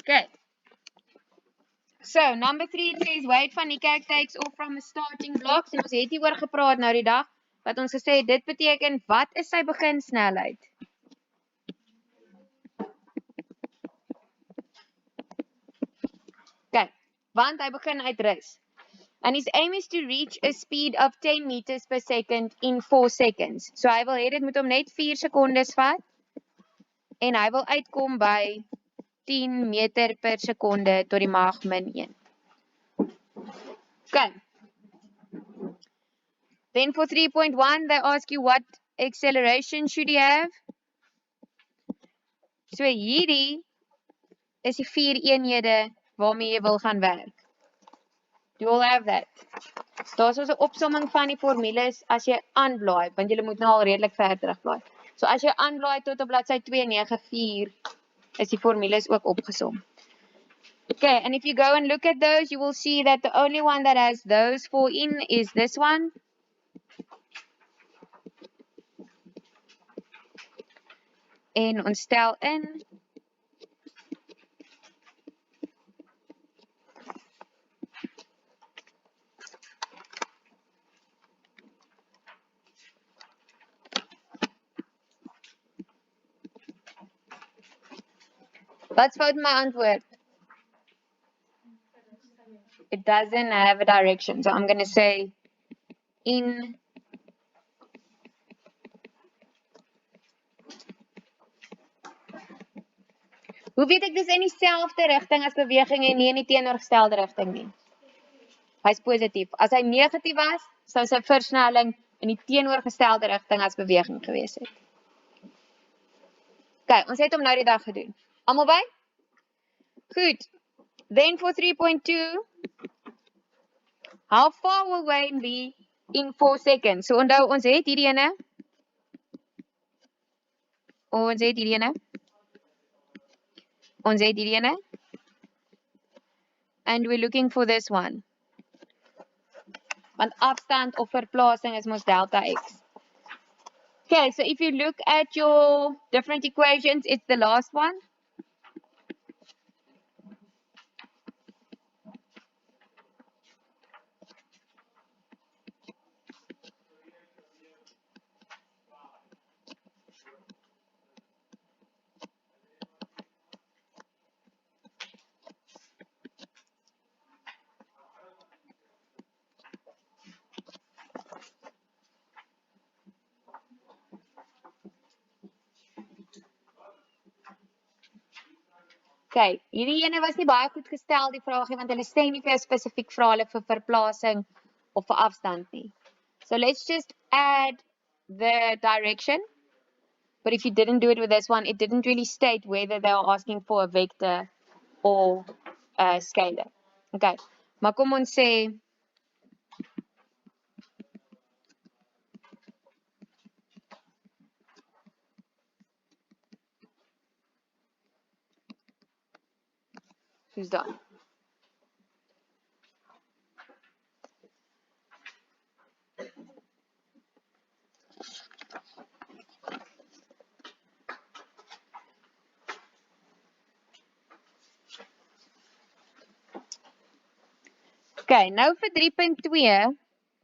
Okay. So, number 3 it says weight van Niekerk takes off from a starting blocks. En ons het hieroor gepraat nou die dag. Wat ons gesê het, dit beteken, wat is sy beginsnelheid? Okay, want hy begin uit rus. And his aim is to reach a speed of 10 meters per second in 4 seconds. So hy wil hê dit moet hom net 4 sekondes vat. En hy wil uitkom by 10 meter per sekonde tot die mag min 1. Okay. Then for 3.1, they ask you what acceleration should he have. So hierdie is die 4 eenhede waarmee jy wil gaan werk. You all have that. Daar is ons 'n opsomming van die formules as jy aanblaai, want jy moet nou al redelik ver terugblaai. So as jy aanblaai tot op bladsy 294, is die formules ook opgesom. Okay, and if you go and look at those, you will see that the only one that has those 4 in is this one. En ons stel in. Wat's fout my antwoord? It doesn't have a direction, so I'm going to say in Hoe weet ek dis in dieselfde rigting as beweging en nie in die teenoorgestelde rigting nie? Hy's positief. As hy negatief was, sou sy versnelling in die teenoorgestelde rigting as beweging gewees het. Okay, ons het hom nou die dag gedoen. Almal by? Goed. Then for 3.2, how far will Wayne be in 4 seconds? So onthou, ons het hierdie ene. Ons het hierdie ene. Ons het hierdie ene. And we're looking for this one. Want afstand of verplasing is mos delta x. Okay, so if you look at your different equations, it's the last one. Okay, hierdie ene was nie baie goed gestel die vraagie want hulle sê nie vir jou spesifiek vra hulle vir verplasing of vir afstand nie. So let's just add the direction. But if you didn't do it with this one, it didn't really state whether they are asking for a vector or a scalar. Okay, maar kom ons sê who's done? Okay, nou vir 3.2,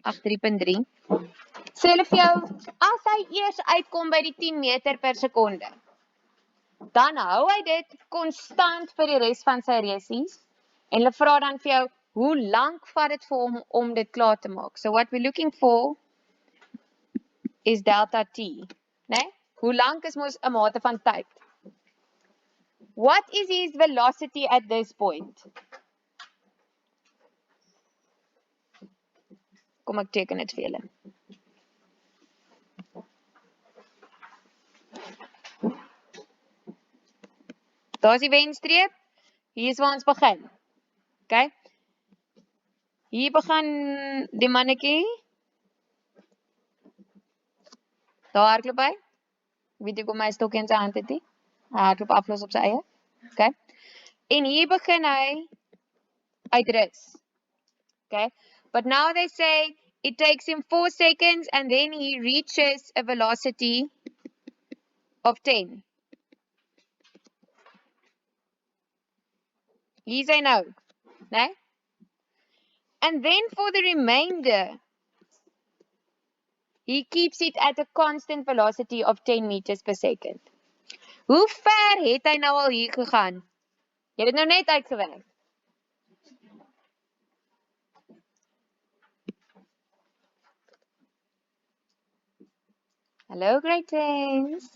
ag 3.3. Sê hulle vir jou, as hy eers uitkom by die 10 meter per sekonde, dan hou hy dit konstant vir die res van sy resies. En hulle vra dan vir jou, hoe lank vat dit vir hom om dit klaar te maak? So what we're looking for is delta t, né? Hoe lank is mos 'n mate van tyd? What is his velocity at this point? Kom ek teken dit vir julle. Daar is die wenstreep. Hier is waar ons begin. Okay? Hier begin die mannetjie. Daar hardloop hy. Weet ek hoe my stokkie in sy hand het nie? Hy hardloop aflos op sy eie. Okay? En hier begin hy uit rus. Okay? But now they say it takes him 4 seconds and then he reaches a velocity of 10. Hier is hy nou, né? And then for the remainder, he keeps it at a constant velocity of 10 meters per second. Hoe ver het hy nou al hier gegaan? Jy het dit nou net uitgewerk. Hello, grade 10s.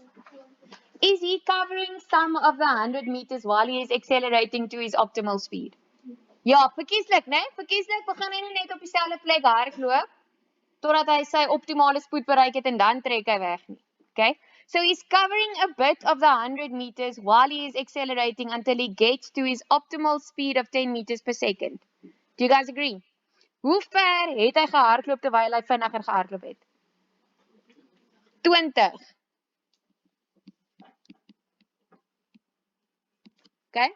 Is he covering some of the 100 meters while he is accelerating to his optimal speed? Ja, verkieslik, né? Verkieslik begin hy net op dieselfde plek hardloop totdat hy sy optimale spoed bereik het en dan trek hy weg nie. Okay? So he's covering a bit of the 100 meters while he is accelerating until he gets to his optimal speed of 10 meters per second. Do you guys agree? Hoe ver het hy gehardloop terwyl hy vinniger gehardloop het? 20. Okay?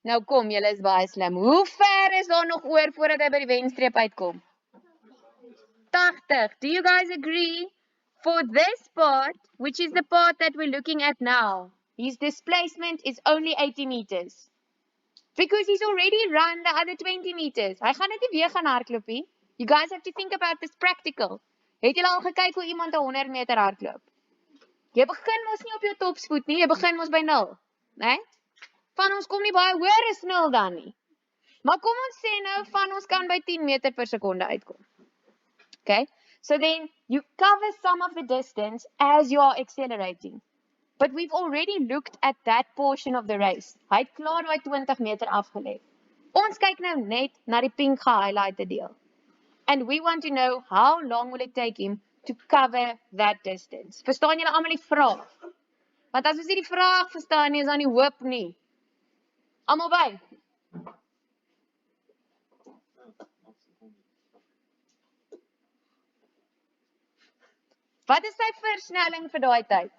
Nou kom, julle is baie slim. Hoe ver is daar nog oor voordat hy by die wenstreep uitkom? 80. Do you guys agree? For this part, which is the part that we're looking at now, his displacement is only 80 meters. Because he's already run the other 20 meters. Hy gaan net nie weer gaan hardloop nie. You guys have to think about this practical. Het julle al gekyk hoe iemand 100 meter hardloop? Jy begin mos nie op jou topspoed nie, jy begin mos by 0, né? Van ons kom nie baie hoër as 0 dan nie. Maar kom ons sê nou van ons kan by 10 meter per sekonde uitkom. Okay? So then you cover some of the distance as you are accelerating. But we've already looked at that portion of the race. Hy het klaar by 20 meter afgelê. Ons kyk nou net na die pink gehighlighted deel. And we want to know how long will it take him to cover that distance. Verstaan julle almal die vraag? Want as ons nie die vraag verstaan nie, is daar nie hoop nie. Almal by? Wat is sy versnelling vir daai tyd?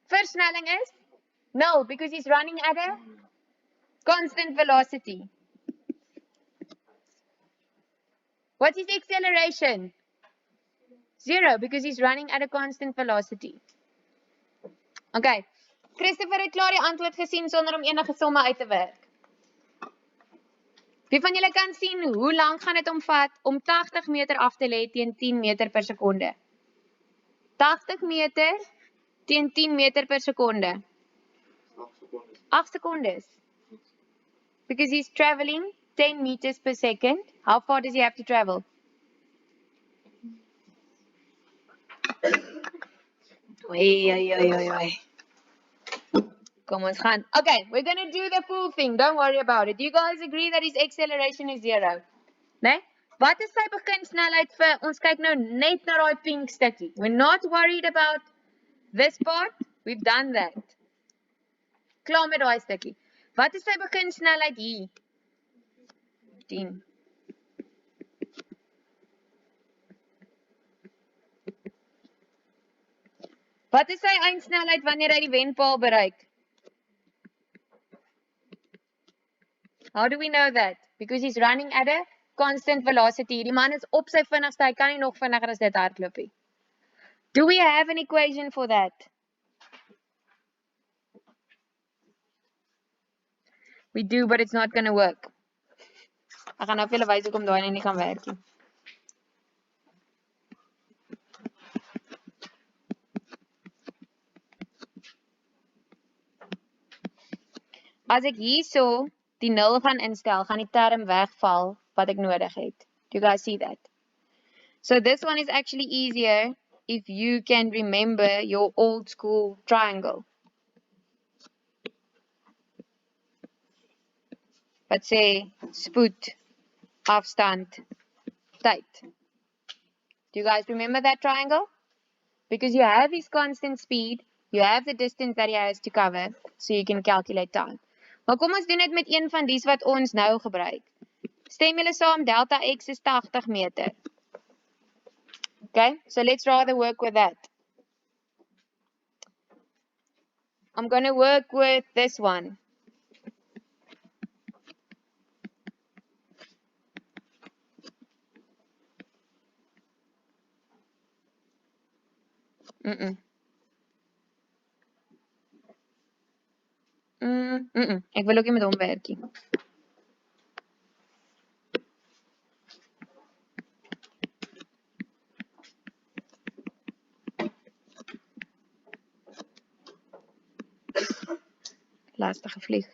Versnelling is 0 because he's running at a constant velocity. What is the acceleration? 0 because he's running at a constant velocity. Okay. Christopher het klaar die antwoord gesien sonder om enige somme uit te werk. Wie van julle kan sien hoe lank gaan dit omvat om 80 meter af te lê teen 10 meter per sekonde? 80 meter teen 10 meter per sekonde. 8 secondes. Because he's traveling 10 meters per second. How far does he have to travel? Oei. Kom ons gaan. Okay, we're going to do the full thing. Don't worry about it. You guys agree that his acceleration is 0? Nee? Wat is sy beginsnelheid vir, ons kyk nou net na daai pink stukkie. We're not worried about this part. We've done that. Klaar met daai stukkie. Wat is sy beginsnelheid hier? 10. Wat is sy eindsnelheid wanneer hy die wenpaal bereik? How do we know that? Because he's running at a constant velocity. Die man is op sy vinnigste, hy kan nie nog vinniger as dit hardloop nie. Do we have an equation for that? We do, but it's not going to work. Ek gaan nou vir julle wys hoekom daai nie gaan werk nie. As ek hierso die 0 gaan instel, gaan die term wegval wat ek nodig het. Do you guys see that? So this one is actually easier if you can remember your old school triangle. Wat sê spoed, afstand, tyd. Do you guys remember that triangle? Because you have his constant speed, you have the distance that he has to cover, so you can calculate time. Maar kom ons doen dit met een van dies wat ons nou gebruik. Stem julle saam, delta x is 80 meter. Okay, so let's rather work with that. I'm going to work with this one. Ek wil ook nie met hom werk nie. Lastige vlieg.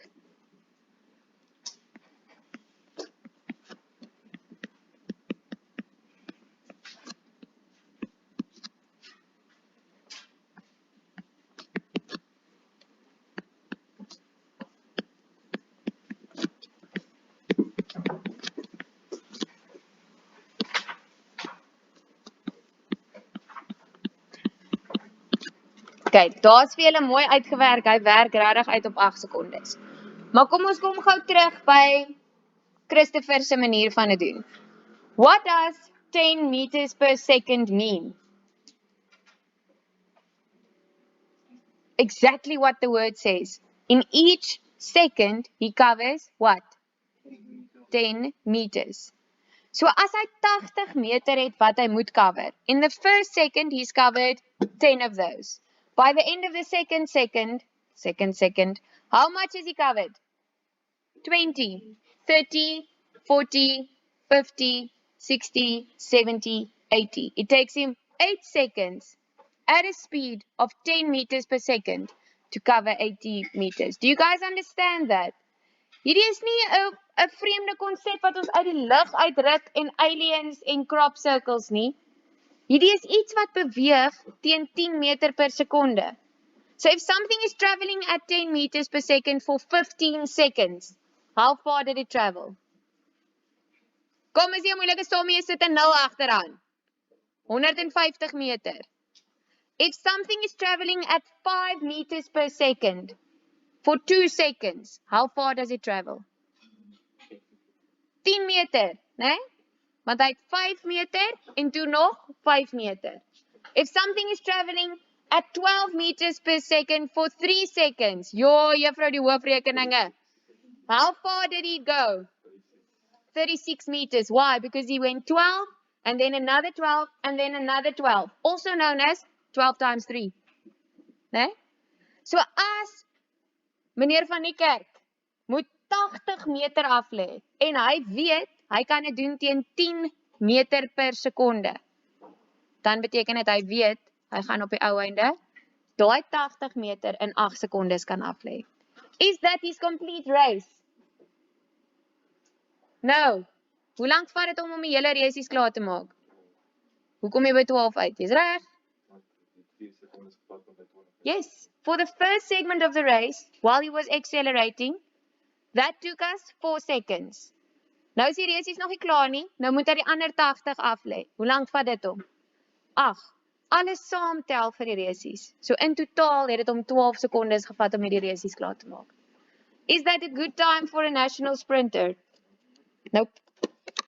Kyk, daar's vir julle mooi uitgewerk. Hy werk regtig uit op 8 sekondes. Maar kom ons kom gou terug by Christopher se manier van dit doen. What does 10 meters per second mean? Exactly what the word says. In each second, he covers what? 10 meters. So as hy 80 meter het wat hy moet cover, in the first second, he's covered 10 of those. By the end of the second second, how much is he covered? 20, 30, 40, 50, 60, 70, 80. It takes him 8 seconds at a speed of 10 meters per second to cover 80 meters. Do you guys understand that? Hierdie is nie 'n vreemde konsep wat ons uit die lug uitruk en aliens en crop circles nie. Hierdie is iets wat beweeg teen 10 meter per sekonde. So if something is traveling at 10 meters per second for 15 seconds, how far did it travel? Kom, is jy moeilike sommie, jy sit 'n 0 agteraan. 150 meter. If something is traveling at 5 meters per second for 2 seconds, how far does it travel? 10 meter, né? Want hy het 5 meter en toe nog 5 meter. If something is traveling at 12 meters per second for 3 seconds, juffrou die hoofrekeninge. How far did he go? 36 meters. Why? Because he went 12 and then another 12 and then another 12. Also known as 12 times 3. Né? So as meneer van die kerk moet 80 meter af lê en hy weet hy kan dit doen teen 10 meter per sekonde, dan beteken dit hy weet hy gaan op die ou einde daai 80 meter in 8 sekondes kan af lê. Is that his complete race? No. Hoe lank vat dit om die hele race klaar te maak? Hoe kom jy by 12 uit? Jy's reg? Yes. For the first segment of the race, while he was accelerating, that took us 4 seconds. Nou is die race nog nie klaar nie. Nou moet hy die ander 80 af lê. Hoe lank vat dit hom? 8. Alles saam tel vir die race. So in totaal het dit hom 12 sekondes gevat om die race klaar te maak. Is that a good time for a national sprinter? Nope.